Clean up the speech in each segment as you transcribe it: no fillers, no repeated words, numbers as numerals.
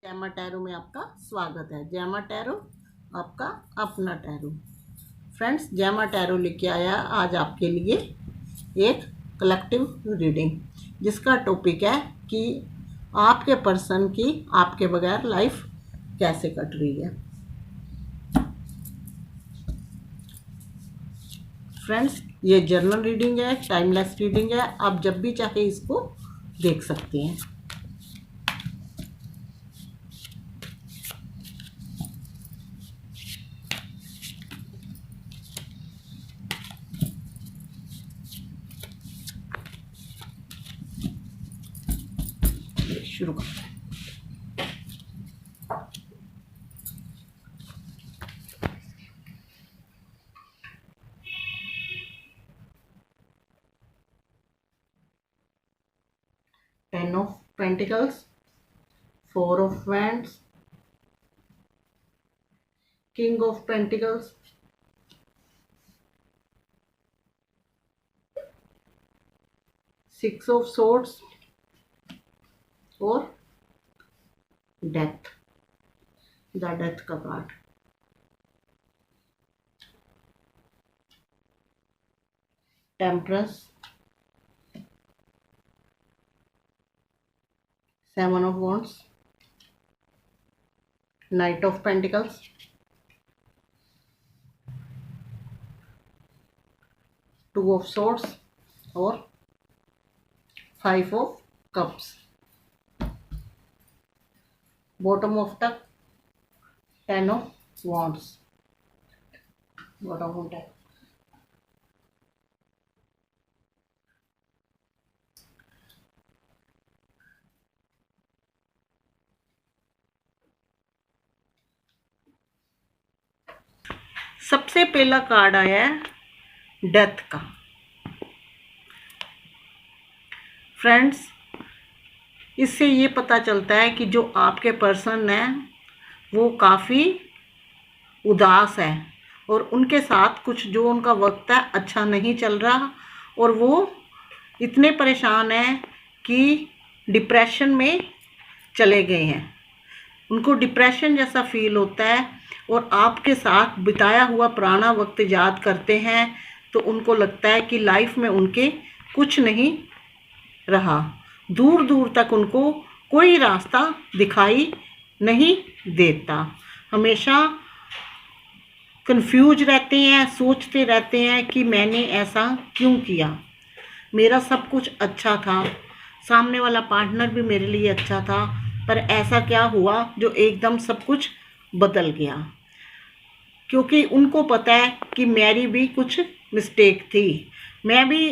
जैमा टैरो में आपका स्वागत है। जैमा टैरो आपका अपना टैरो। फ्रेंड्स, जैमा टैरो लेके आया आज आपके लिए एक कलेक्टिव रीडिंग, जिसका टॉपिक है कि आपके पर्सन की आपके बगैर लाइफ कैसे कट रही है। फ्रेंड्स, ये जर्नल रीडिंग है, टाइमलेस रीडिंग है। आप जब भी चाहे इसको देख सकते हैं। शुरू करते हैं। Ten of Pentacles, Four of Wands, King of Pentacles, Six of Swords और डेथ, द डेथ का card. Temperance, seven of wands, knight of pentacles, two of swords और five of cups. Bottom of tuck, ten of wands. Bottom of tuck, सबसे पहला card आया है death का। Friends, इससे ये पता चलता है कि जो आपके पर्सन है वो काफ़ी उदास है और उनके साथ कुछ जो उनका वक्त है अच्छा नहीं चल रहा और वो इतने परेशान हैं कि डिप्रेशन में चले गए हैं। उनको डिप्रेशन जैसा फील होता है और आपके साथ बिताया हुआ पुराना वक्त याद करते हैं तो उनको लगता है कि लाइफ में उनके कुछ नहीं रहा। दूर दूर तक उनको कोई रास्ता दिखाई नहीं देता। हमेशा कंफ्यूज रहते हैं, सोचते रहते हैं कि मैंने ऐसा क्यों किया। मेरा सब कुछ अच्छा था, सामने वाला पार्टनर भी मेरे लिए अच्छा था, पर ऐसा क्या हुआ जो एकदम सब कुछ बदल गया। क्योंकि उनको पता है कि मेरी भी कुछ मिस्टेक थी। मैं भी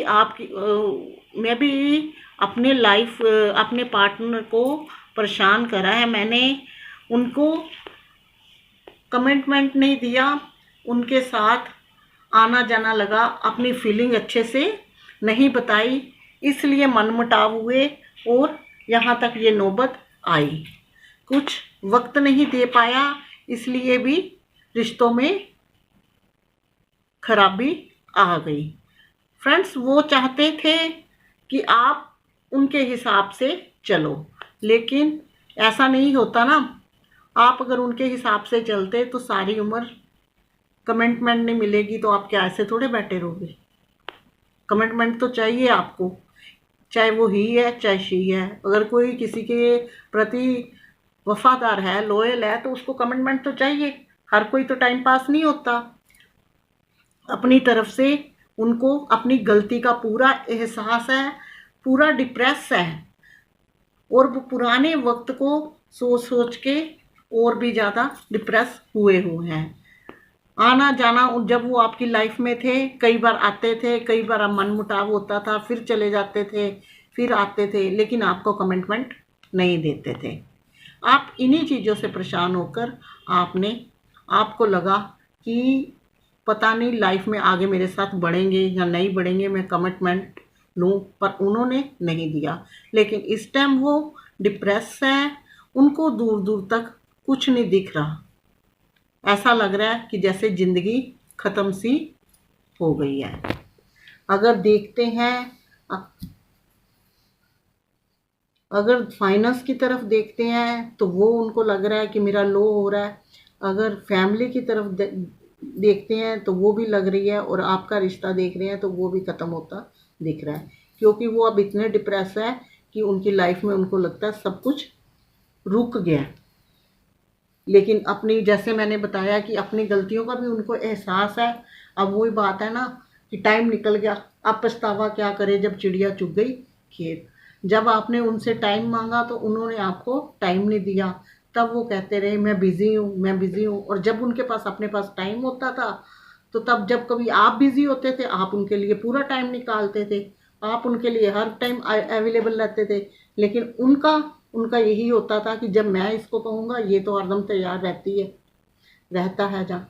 अपने पार्टनर को परेशान करा है। मैंने उनको कमिटमेंट नहीं दिया, उनके साथ आना जाना लगा, अपनी फीलिंग अच्छे से नहीं बताई, इसलिए मनमुटाव हुए और यहाँ तक ये नौबत आई। कुछ वक्त नहीं दे पाया, इसलिए भी रिश्तों में खराबी आ गई। फ्रेंड्स, वो चाहते थे कि आप उनके हिसाब से चलो, लेकिन ऐसा नहीं होता ना। आप अगर उनके हिसाब से चलते तो सारी उम्र कमिटमेंट नहीं मिलेगी, तो आप क्या ऐसे थोड़े बैठे रहोगे। कमिटमेंट तो चाहिए आपको, चाहे वो ही है चाहे शी है। अगर कोई किसी के प्रति वफादार है, लॉयल है, तो उसको कमिटमेंट तो चाहिए। हर कोई तो टाइम पास नहीं होता। अपनी तरफ से उनको अपनी गलती का पूरा एहसास है, पूरा डिप्रेस है और वो पुराने वक्त को सोच सोच के और भी ज़्यादा डिप्रेस हुए हैं। आना जाना, जब वो आपकी लाइफ में थे, कई बार आते थे, कई बार मनमुटाव होता था, फिर चले जाते थे, फिर आते थे, लेकिन आपको कमिटमेंट नहीं देते थे। आप इन्हीं चीज़ों से परेशान होकर आपको लगा कि पता नहीं लाइफ में आगे मेरे साथ बढ़ेंगे या नहीं बढ़ेंगे, मैं कमिटमेंट लूँ, पर उन्होंने नहीं दिया। लेकिन इस टाइम वो डिप्रेस है, उनको दूर दूर तक कुछ नहीं दिख रहा। ऐसा लग रहा है कि जैसे ज़िंदगी ख़त्म सी हो गई है। अगर देखते हैं अगर फाइनेंस की तरफ देखते हैं तो वो उनको लग रहा है कि मेरा लो हो रहा है। अगर फैमिली की तरफ देखते हैं तो वो भी लग रही है, और आपका रिश्ता देख रहे हैं तो वो भी ख़त्म होता दिख रहा है, क्योंकि वो अब इतने डिप्रेस है कि उनकी लाइफ में उनको लगता है सब कुछ रुक गया। लेकिन अपनी, जैसे मैंने बताया कि अपनी गलतियों का भी उनको एहसास है। अब वही बात है ना कि टाइम निकल गया, अब पछतावा क्या करे जब चिड़िया चुग गई खेत। जब आपने उनसे टाइम मांगा तो उन्होंने आपको टाइम नहीं दिया, तब वो कहते रहे मैं बिज़ी हूँ, मैं बिज़ी हूँ। और जब उनके पास अपने पास टाइम होता था तो तब जब कभी आप बिज़ी होते थे आप उनके लिए पूरा टाइम निकालते थे, आप उनके लिए हर टाइम अवेलेबल रहते थे। लेकिन उनका उनका यही होता था कि जब मैं इसको कहूँगा ये तो हरदम तैयार रहता है जहाँ,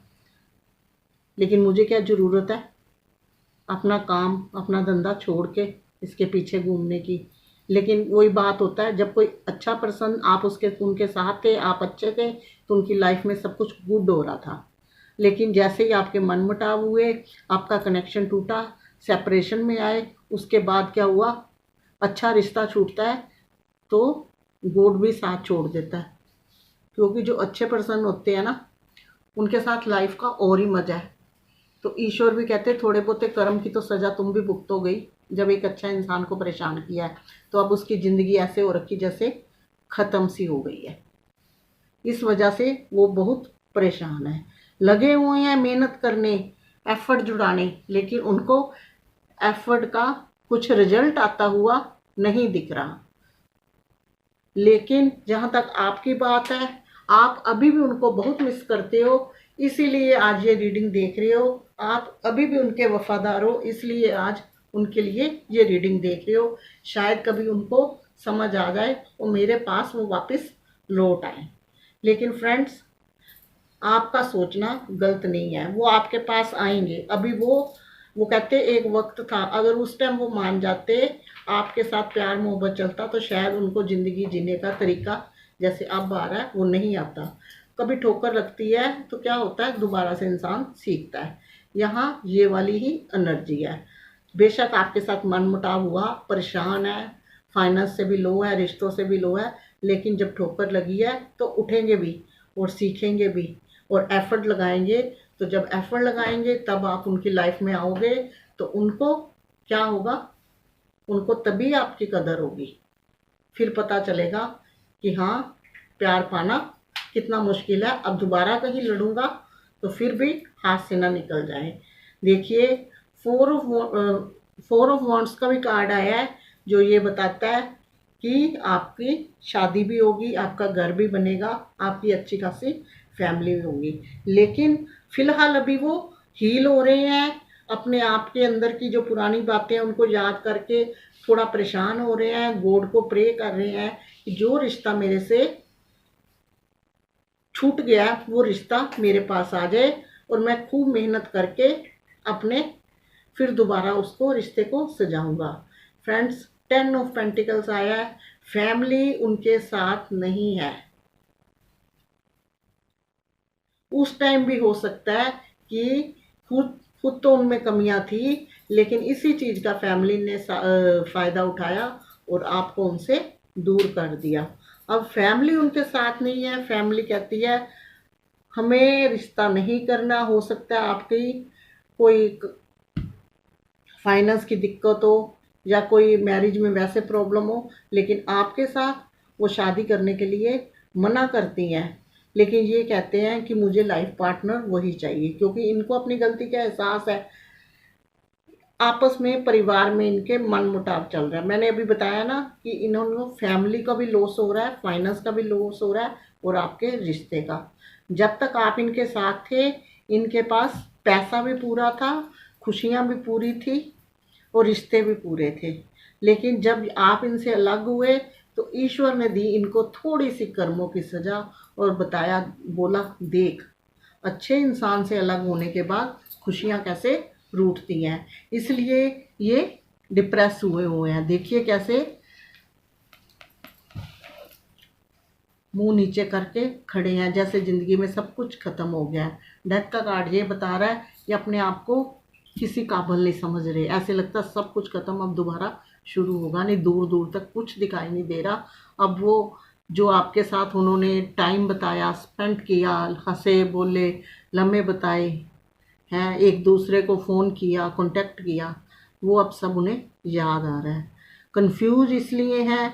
लेकिन मुझे क्या ज़रूरत है अपना काम अपना धंधा छोड़ के इसके पीछे घूमने की। लेकिन वही बात होता है, जब कोई अच्छा पर्सन आप उनके साथ थे, आप अच्छे थे, तो उनकी लाइफ में सब कुछ गुड हो रहा था। लेकिन जैसे ही आपके मनमुटाव हुए, आपका कनेक्शन टूटा, सेपरेशन में आए, उसके बाद क्या हुआ, अच्छा रिश्ता छूटता है तो गॉड भी साथ छोड़ देता है। क्योंकि जो अच्छे पर्सन होते हैं ना उनके साथ लाइफ का और ही मज़ा है। तो ईश्वर भी कहते हैं थोड़े बहुते कर्म की तो सज़ा तुम भी भुगतो गई। जब एक अच्छा इंसान को परेशान किया है तो अब उसकी ज़िंदगी ऐसे हो रखी जैसे ख़त्म सी हो गई है। इस वजह से वो बहुत परेशान है, लगे हुए हैं मेहनत करने, एफर्ट जुटाने, लेकिन उनको एफर्ट का कुछ रिजल्ट आता हुआ नहीं दिख रहा। लेकिन जहाँ तक आपकी बात है, आप अभी भी उनको बहुत मिस करते हो, इसीलिए आज ये रीडिंग देख रहे हो। आप अभी भी उनके वफादार हो, इसलिए आज उनके लिए ये रीडिंग देख रहे हो। शायद कभी उनको समझ आ जाए और मेरे पास वो वापस लौट आए। लेकिन फ्रेंड्स, आपका सोचना गलत नहीं है, वो आपके पास आएंगे। अभी वो कहते एक वक्त था, अगर उस टाइम वो मान जाते, आपके साथ प्यार मोहब्बत चलता, तो शायद उनको ज़िंदगी जीने का तरीका जैसे अब आ रहा है वो नहीं आता। कभी ठोकर लगती है तो क्या होता है, दोबारा से इंसान सीखता है। यहाँ ये वाली ही एनर्जी है। बेशक आपके साथ मनमुटाव हुआ, परेशान है, फाइनेंस से भी लो है, रिश्तों से भी लो है, लेकिन जब ठोकर लगी है तो उठेंगे भी और सीखेंगे भी और एफर्ट लगाएंगे। तो जब एफर्ट लगाएंगे तब आप उनकी लाइफ में आओगे तो उनको क्या होगा, उनको तभी आपकी कदर होगी। फिर पता चलेगा कि हाँ, प्यार पाना कितना मुश्किल है। अब दोबारा कहीं लड़ूंगा तो फिर भी हाथ से ना निकल जाए। देखिए, फोर ऑफ वॉन्ड्स का भी कार्ड आया है जो ये बताता है कि आपकी शादी भी होगी, आपका घर भी बनेगा, आपकी अच्छी खासी फैमिली भी होगी। लेकिन फिलहाल अभी वो हील हो रहे हैं, अपने आप के अंदर की जो पुरानी बातें हैं उनको याद करके थोड़ा परेशान हो रहे हैं, गॉड को प्रे कर रहे हैं कि जो रिश्ता मेरे से छूट गया वो रिश्ता मेरे पास आ जाए और मैं खूब मेहनत करके अपने फिर दोबारा उसको रिश्ते को सजाऊंगा। फ्रेंड्स, 10 ऑफ पेंटिकल्स आया है, फैमिली उनके साथ नहीं है। उस टाइम भी हो सकता है कि खुद खुद तो उनमें कमियां थी, लेकिन इसी चीज़ का फैमिली ने फ़ायदा उठाया और आपको उनसे दूर कर दिया। अब फैमिली उनके साथ नहीं है, फैमिली कहती है हमें रिश्ता नहीं करना। हो सकता है आपकी कोई फाइनेंस की दिक्कत हो या कोई मैरिज में वैसे प्रॉब्लम हो, लेकिन आपके साथ वो शादी करने के लिए मना करती हैं। लेकिन ये कहते हैं कि मुझे लाइफ पार्टनर वही चाहिए, क्योंकि इनको अपनी गलती का एहसास है। आपस में परिवार में इनके मनमुटाव चल रहा है। मैंने अभी बताया ना कि इन्होंने फैमिली का भी लॉस हो रहा है, फाइनेंस का भी लॉस हो रहा है और आपके रिश्ते का। जब तक आप इनके साथ थे इनके पास पैसा भी पूरा था, खुशियाँ भी पूरी थी और रिश्ते भी पूरे थे। लेकिन जब आप इनसे अलग हुए तो ईश्वर ने दी इनको थोड़ी सी कर्मों की सज़ा और बताया, बोला देख अच्छे इंसान से अलग होने के बाद खुशियाँ कैसे रूठती हैं। इसलिए ये डिप्रेस हुए हैं। देखिए कैसे मुंह नीचे करके खड़े हैं, जैसे ज़िंदगी में सब कुछ ख़त्म हो गया है। डेथ का कार्ड ये बता रहा है कि अपने आप को किसी काबिल नहीं समझ रहे, ऐसे लगता है सब कुछ ख़त्म, अब दोबारा शुरू होगा। नहीं, दूर दूर तक कुछ दिखाई नहीं दे रहा। अब वो जो आपके साथ उन्होंने टाइम बताया, स्पेंड किया, हंसे बोले, लम्हे बताए हैं, एक दूसरे को फ़ोन किया, कांटेक्ट किया, वो अब सब उन्हें याद आ रहा है। कंफ्यूज इसलिए है,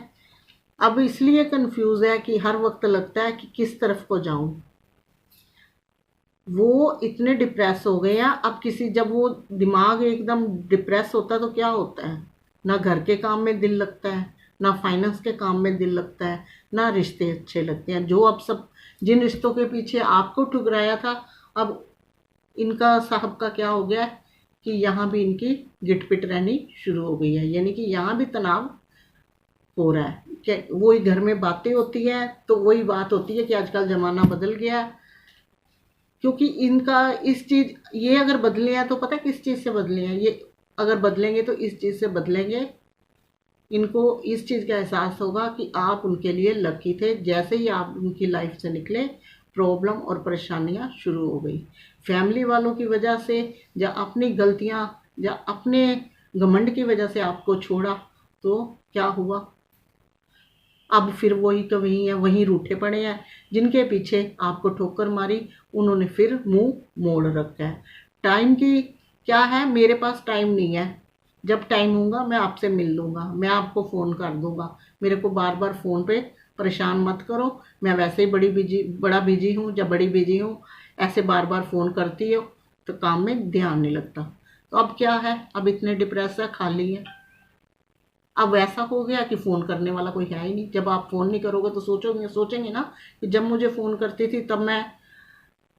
अब इसलिए कंफ्यूज है कि हर वक्त लगता है कि किस तरफ को जाऊं। वो इतने डिप्रेस हो गए हैं। अब किसी, जब वो दिमाग एकदम डिप्रेस होता है तो क्या होता है, ना घर के काम में दिल लगता है, ना फाइनेंस के काम में दिल लगता है, ना रिश्ते अच्छे लगते हैं। जो अब सब, जिन रिश्तों के पीछे आपको ठुकराया था, अब इनका साहब का क्या हो गया कि यहाँ भी इनकी गिटपिट रहनी शुरू हो गई है। यानी कि यहाँ भी तनाव हो रहा है। क्या वही घर में बातें होती हैं तो वही बात होती है कि आजकल ज़माना बदल गया है। क्योंकि इनका इस चीज़, ये अगर बदले हैं तो पता है किस चीज़ से बदले हैं, ये अगर बदलेंगे तो इस चीज़ से बदलेंगे। इनको इस चीज़ का एहसास होगा कि आप उनके लिए लकी थे। जैसे ही आप उनकी लाइफ से निकले, प्रॉब्लम और परेशानियां शुरू हो गई। फैमिली वालों की वजह से, या अपनी गलतियां, या अपने घमंड की वजह से आपको छोड़ा, तो क्या हुआ, अब फिर वही तो वही है, वहीं रूठे पड़े हैं। जिनके पीछे आपको ठोकर मारी, उन्होंने फिर मुंह मोड़ रखा है। टाइम की क्या है, मेरे पास टाइम नहीं है, जब टाइम होगा मैं आपसे मिल लूँगा, मैं आपको फ़ोन कर दूँगा, मेरे को बार बार फ़ोन पे परेशान मत करो, मैं वैसे ही बड़ा बिजी हूँ, जब बड़ी बिजी हूँ, ऐसे बार बार फ़ोन करती हो तो काम में ध्यान नहीं लगता। तो अब क्या है, अब इतने डिप्रेस है, खाली है। अब वैसा हो गया कि फ़ोन करने वाला कोई है ही नहीं। जब आप फ़ोन नहीं करोगे तो सोचेंगे ना कि जब मुझे फ़ोन करती थी तब मैं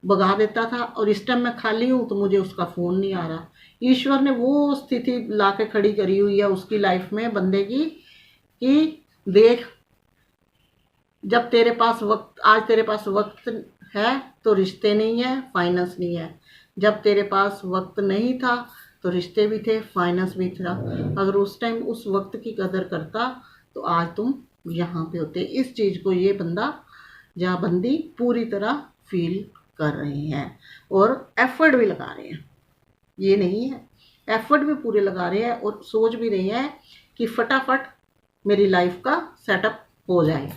भगा देता था, और इस टाइम मैं खाली हूँ तो मुझे उसका फ़ोन नहीं आ रहा। ईश्वर ने वो स्थिति ला के खड़ी करी हुई है उसकी लाइफ में, बंदे की, कि देख, जब तेरे पास वक्त, आज तेरे पास वक्त है तो रिश्ते नहीं है, फाइनेंस नहीं है। जब तेरे पास वक्त नहीं था तो रिश्ते भी थे, फाइनेंस भी था। अगर उस टाइम उस वक्त की कदर करता तो आज तुम यहाँ पे होते। इस चीज़ को ये बंदा या बंदी पूरी तरह फील कर रहे हैं, और एफर्ट भी लगा रहे हैं। ये नहीं है, एफर्ट भी पूरे लगा रहे हैं, और सोच भी रहे हैं कि फटाफट मेरी लाइफ का सेटअप हो जाए,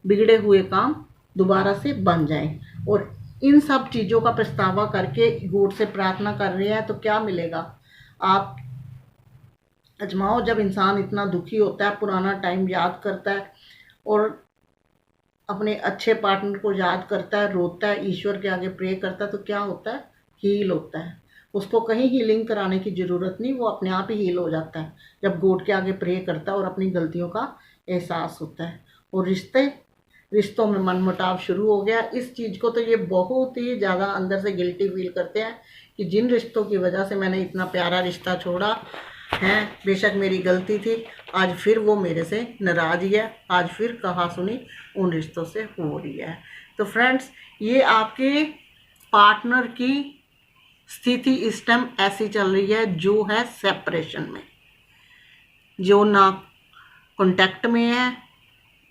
बिगड़े हुए काम दोबारा से बन जाए। और इन सब चीज़ों का पछतावा करके गॉड से प्रार्थना कर रहे हैं तो क्या मिलेगा। आप अजमाओ, जब इंसान इतना दुखी होता है, पुराना टाइम याद करता है, और अपने अच्छे पार्टनर को याद करता है, रोता है, ईश्वर के आगे प्रे करता है, तो क्या होता है, हील होता है। उसको कहीं हीलिंग कराने की ज़रूरत नहीं, वो अपने आप ही हील हो जाता है जब गॉड के आगे प्रे करता है और अपनी गलतियों का एहसास होता है। और रिश्तों में मनमुटाव शुरू हो गया। इस चीज़ को तो ये बहुत ही ज़्यादा अंदर से गिल्टी फील करते हैं कि जिन रिश्तों की वजह से मैंने इतना प्यारा रिश्ता छोड़ा है, बेशक मेरी गलती थी, आज फिर वो मेरे से नाराज़ ही है, आज फिर कहा सुनी उन रिश्तों से हो रही है। तो फ्रेंड्स, ये आपके पार्टनर की स्थिति इस टाइम ऐसी चल रही है जो है सेपरेशन में, जो ना कांटेक्ट में है,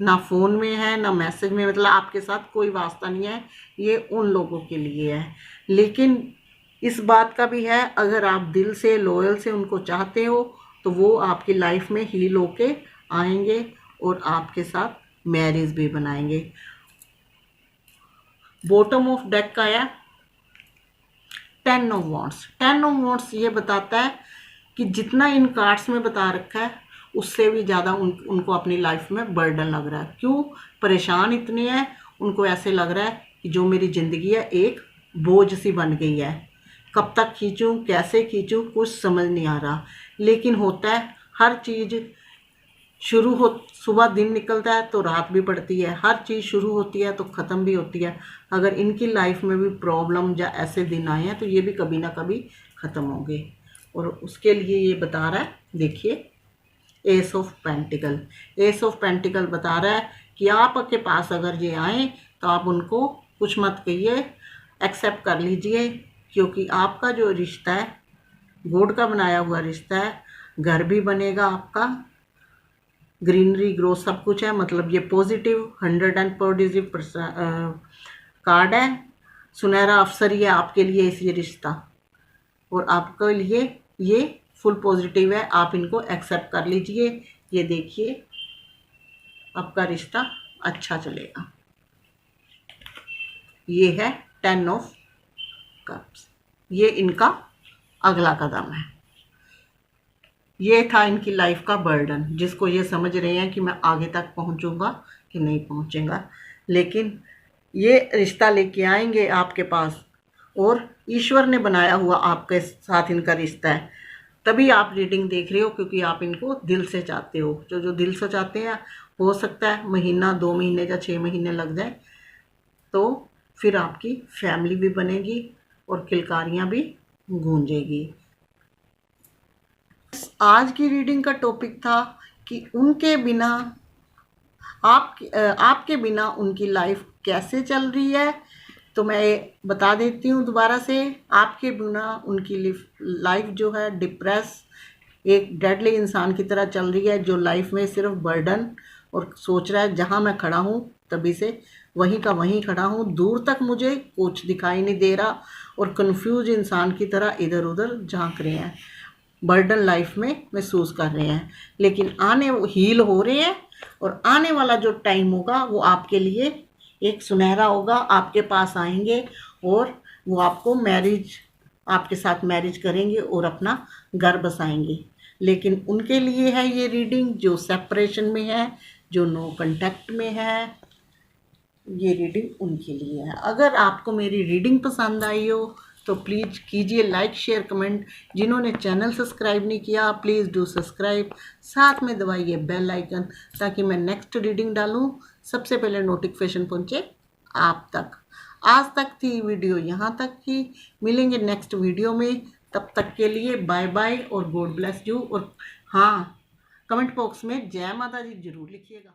ना फ़ोन में है, ना मैसेज में, मतलब आपके साथ कोई वास्ता नहीं है। ये उन लोगों के लिए है। लेकिन इस बात का भी है, अगर आप दिल से लॉयल से उनको चाहते हो तो वो आपकी लाइफ में हील होके आएंगे और आपके साथ मैरिज भी बनाएंगे। बॉटम ऑफ डेक का है 10 ऑफ वॉन्ड्स। 10 ऑफ वॉन्ड्स ये बताता है कि जितना इन कार्ड्स में बता रखा है उससे भी ज़्यादा उनको अपनी लाइफ में बर्डन लग रहा है। क्यों परेशान इतने हैं, उनको ऐसे लग रहा है कि जो मेरी ज़िंदगी है एक बोझ सी बन गई है, कब तक खींचूं, कैसे खींचूं, कुछ समझ नहीं आ रहा। लेकिन होता है, हर चीज़ शुरू हो, सुबह दिन निकलता है तो रात भी पड़ती है, हर चीज़ शुरू होती है तो ख़त्म भी होती है। अगर इनकी लाइफ में भी प्रॉब्लम या ऐसे दिन आए हैं तो ये भी कभी ना कभी ख़त्म होंगे। और उसके लिए ये बता रहा है, देखिए, S of pentacle. S of pentacle बता रहा है कि आपके पास अगर ये आए तो आप उनको कुछ मत कहिए, एक्सेप्ट कर लीजिए, क्योंकि आपका जो रिश्ता है गॉड का बनाया हुआ रिश्ता है। घर भी बनेगा आपका, ग्रीनरी ग्रोथ सब कुछ है, मतलब ये पॉजिटिव 100 एंड पॉजिटिव कार्ड है। सुनहरा अवसर ही है आपके लिए ये रिश्ता, और आपके लिए ये फुल पॉजिटिव है, आप इनको एक्सेप्ट कर लीजिए। ये देखिए आपका रिश्ता अच्छा चलेगा। ये है 10 ऑफ कप्स, ये इनका अगला कदम है। ये था इनकी लाइफ का बर्डन, जिसको ये समझ रहे हैं कि मैं आगे तक पहुंचूंगा कि नहीं पहुंचूंगा, लेकिन ये रिश्ता लेके आएंगे आपके पास, और ईश्वर ने बनाया हुआ आपके साथ इनका रिश्ता है। तभी आप रीडिंग देख रहे हो, क्योंकि आप इनको दिल से चाहते हो। जो दिल से चाहते हैं, हो सकता है महीना 2 महीने या 6 महीने लग जाए, तो फिर आपकी फैमिली भी बनेगी और किलकारियाँ भी गूंजेगी। आज की रीडिंग का टॉपिक था कि उनके बिना आपके बिना उनकी लाइफ कैसे चल रही है। तो मैं बता देती हूँ दोबारा से, आपके बिना उनकी लाइफ जो है डिप्रेस, एक डेडली इंसान की तरह चल रही है, जो लाइफ में सिर्फ बर्डन और सोच रहा है जहाँ मैं खड़ा हूँ तभी से वहीं का वहीं खड़ा हूँ, दूर तक मुझे कुछ दिखाई नहीं दे रहा, और कंफ्यूज इंसान की तरह इधर उधर झांक रहे हैं, बर्डन लाइफ में महसूस कर रहे हैं। लेकिन हील हो रहे हैं, और आने वाला जो टाइम होगा वो आपके लिए एक सुनहरा होगा। आपके पास आएंगे और वो आपके साथ मैरिज करेंगे और अपना घर बसाएंगे। लेकिन उनके लिए है ये रीडिंग जो सेपरेशन में है, जो नो कांटेक्ट में है, ये रीडिंग उनके लिए है। अगर आपको मेरी रीडिंग पसंद आई हो तो प्लीज़ कीजिए लाइक, शेयर, कमेंट। जिन्होंने चैनल सब्सक्राइब नहीं किया प्लीज़ डू सब्सक्राइब, साथ में दबाइए बेल आइकन, ताकि मैं नेक्स्ट रीडिंग डालूं सबसे पहले नोटिफिकेशन पहुंचे आप तक। आज तक थी वीडियो यहाँ तक ही, मिलेंगे नेक्स्ट वीडियो में। तब तक के लिए बाय बाय और गॉड ब्लेस यू। और हाँ, कमेंट बॉक्स में जय माता दी जरूर लिखिएगा।